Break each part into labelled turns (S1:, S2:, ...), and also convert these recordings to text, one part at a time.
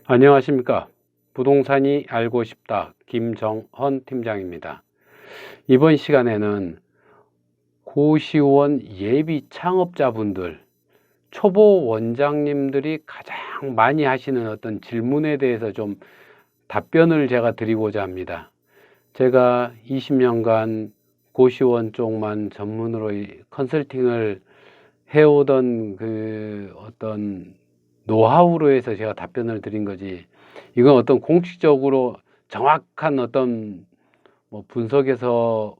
S1: 안녕하십니까. 부동산이 알고 싶다. 김정헌 팀장입니다. 이번 시간에는 고시원 예비 창업자분들, 초보 원장님들이 가장 많이 하시는 어떤 질문에 대해서 좀 답변을 제가 드리고자 합니다. 제가 20년간 고시원 쪽만 전문으로 컨설팅을 해오던 그 어떤 노하우로 해서 제가 답변을 드린 거지, 이건 어떤 공식적으로 정확한 어떤 분석에서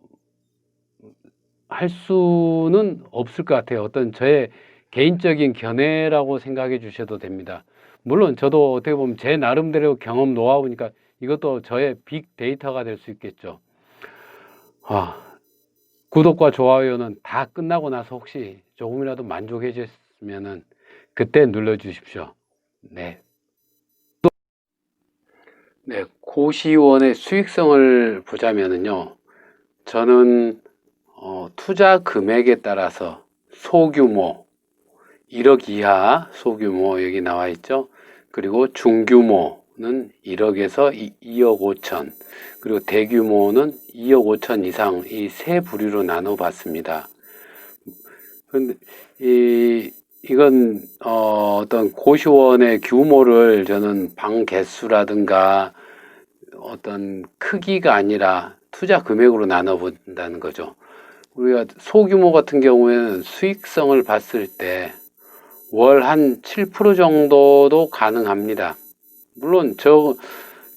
S1: 할 수는 없을 것 같아요. 어떤 저의 개인적인 견해라고 생각해 주셔도 됩니다. 물론 저도 어떻게 보면 제 나름대로 경험 노하우니까 이것도 저의 빅데이터가 될 수 있겠죠. 구독과 좋아요는 다 끝나고 나서 혹시 조금이라도 만족해 주셨으면 그때 눌러 주십시오. 네, 고시원의 수익성을 보자면요, 저는 투자 금액에 따라서 소규모 1억 이하 소규모 여기 나와 있죠. 그리고 중규모는 1억에서 2억 5천, 그리고 대규모는 2억 5천 이상, 이 세 부류로 나눠 봤습니다. 근데 이건 어떤 고시원의 규모를 저는 방 개수라든가 어떤 크기가 아니라 투자 금액으로 나눠 본다는 거죠. 우리가 소규모 같은 경우에는 수익성을 봤을 때 월 한 7% 정도도 가능합니다. 물론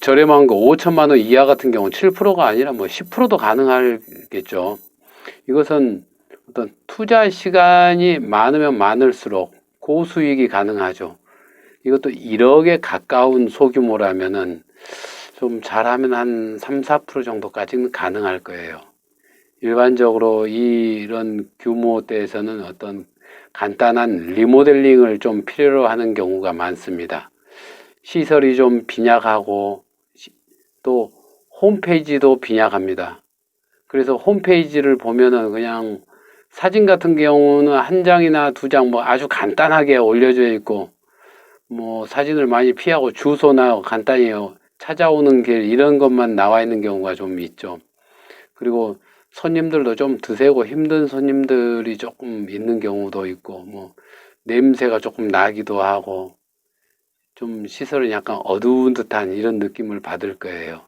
S1: 저렴한 거 5천만 원 이하 같은 경우는 7%가 아니라 뭐 10%도 가능하겠죠. 이것은 어떤 투자 시간이 많으면 많을수록 고수익이 가능하죠. 이것도 1억에 가까운 소규모라면은 좀 잘하면 한 3, 4% 정도까지는 가능할 거예요. 일반적으로 이런 규모대에서는 어떤 간단한 리모델링을 좀 필요로 하는 경우가 많습니다. 시설이 좀 빈약하고 또 홈페이지도 빈약합니다. 그래서 홈페이지를 보면은 그냥 사진 같은 경우는 한 장이나 두 장 뭐 아주 간단하게 올려져 있고, 뭐 사진을 많이 피하고 주소나 간단히 찾아오는 길 이런 것만 나와 있는 경우가 좀 있죠. 그리고 손님들도 좀 드세고 힘든 손님들이 조금 있는 경우도 있고, 뭐 냄새가 조금 나기도 하고, 좀 시설은 약간 어두운 듯한 이런 느낌을 받을 거예요.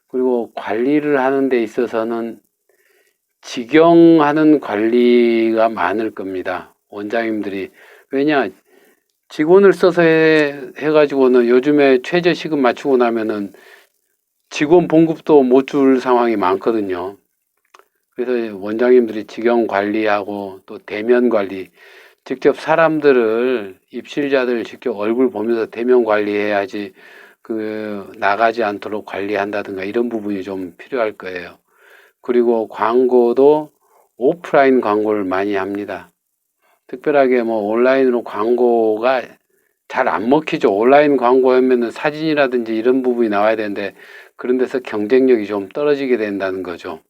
S1: 그리고 관리를 하는 데 있어서는 직영하는 관리가 많을 겁니다. 원장님들이. 왜냐, 직원을 써서 해가지고는 요즘에 최저시급 맞추고 나면은 직원 봉급도 못 줄 상황이 많거든요. 그래서 원장님들이 직영 관리하고 또 대면 관리, 직접 사람들을, 입실자들을 직접 얼굴 보면서 대면 관리해야지 나가지 않도록 관리한다든가 이런 부분이 좀 필요할 거예요. 그리고 광고도 오프라인 광고를 많이 합니다. 특별하게 뭐 온라인으로 광고가 잘 안 먹히죠. 온라인 광고 하면은 사진이라든지 이런 부분이 나와야 되는데 그런 데서 경쟁력이 좀 떨어지게 된다는 거죠.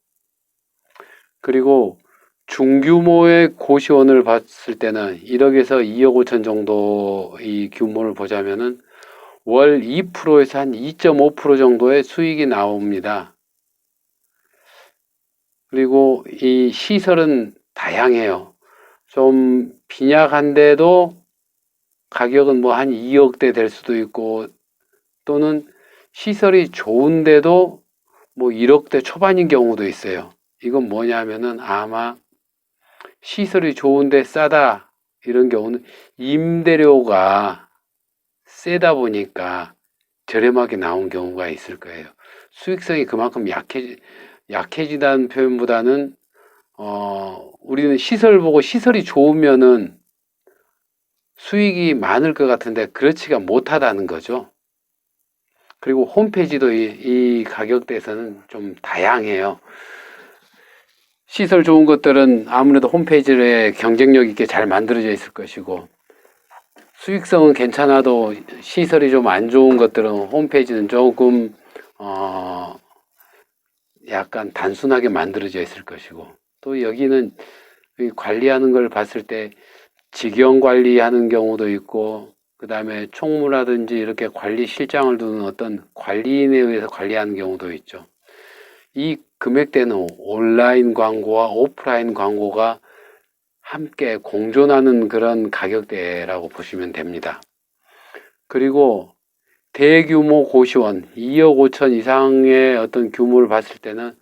S1: 그리고 중규모의 고시원을 봤을 때는 1억에서 2억 5천 정도 이 규모를 보자면은 월 2%에서 한 2.5% 정도의 수익이 나옵니다. 그리고 이 시설은 다양해요. 좀 빈약한데도 가격은 뭐 한 2억대 될 수도 있고, 또는 시설이 좋은데도 뭐 1억대 초반인 경우도 있어요. 이건 뭐냐면은 아마 시설이 좋은데 싸다 이런 경우는 임대료가 세다 보니까 저렴하게 나온 경우가 있을 거예요. 수익성이 그만큼 약해지다는 표현보다는 우리는 시설 보고 시설이 좋으면은 수익이 많을 것 같은데 그렇지가 못하다는 거죠. 그리고 홈페이지도 이 가격대에서는 좀 다양해요. 시설 좋은 것들은 아무래도 홈페이지에 경쟁력 있게 잘 만들어져 있을 것이고, 수익성은 괜찮아도 시설이 좀 안 좋은 것들은 홈페이지는 조금 약간 단순하게 만들어져 있을 것이고, 또 여기는 관리하는 걸 봤을 때 직영 관리하는 경우도 있고 그 다음에 총무라든지 이렇게 관리실장을 두는 어떤 관리인에 의해서 관리하는 경우도 있죠. 이 금액대는 온라인 광고와 오프라인 광고가 함께 공존하는 그런 가격대라고 보시면 됩니다. 그리고 대규모 고시원 2억 5천 이상의 어떤 규모를 봤을 때는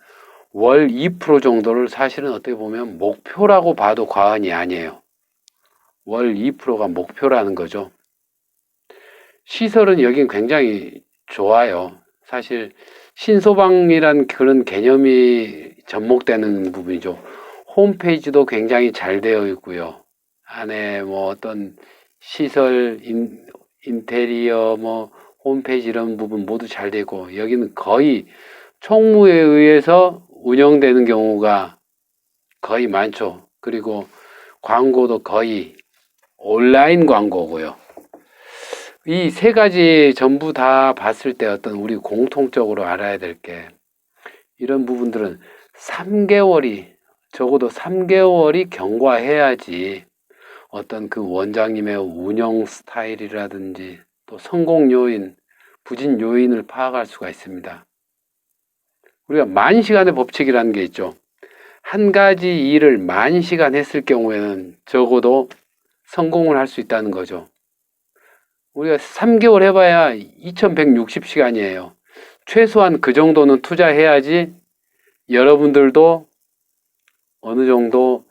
S1: 월 2% 정도를 사실은 어떻게 보면 목표라고 봐도 과언이 아니에요. 월 2%가 목표라는 거죠. 시설은 여긴 굉장히 좋아요. 사실 신소방이란 그런 개념이 접목되는 부분이죠. 홈페이지도 굉장히 잘 되어 있고요. 안에 뭐 어떤 시설, 인테리어, 뭐 홈페이지 이런 부분 모두 잘 되고, 여기는 거의 총무에 의해서 운영되는 경우가 거의 많죠. 그리고 광고도 거의 온라인 광고고요. 이 세 가지 전부 다 봤을 때 어떤 우리 공통적으로 알아야 될 게, 이런 부분들은 3개월이, 적어도 3개월이 경과해야지 어떤 그 원장님의 운영 스타일이라든지 또 성공 요인, 부진 요인을 파악할 수가 있습니다. 우리가 만시간의 법칙이라는 게 있죠. 한 가지 일을 만시간 했을 경우에는 적어도 성공을 할 수 있다는 거죠. 우리가 3개월 해봐야 2160시간이에요. 최소한 그 정도는 투자해야지 여러분들도 어느 정도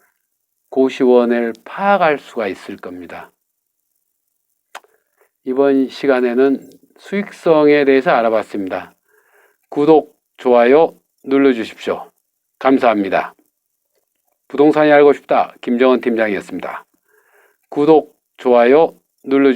S1: 고시원을 파악할 수가 있을 겁니다. 이번 시간에는 수익성에 대해서 알아봤습니다. 구독, 좋아요 눌러주십시오. 감사합니다. 부동산이 알고 싶다. 김정은 팀장이었습니다. 구독, 좋아요 눌러주십시오.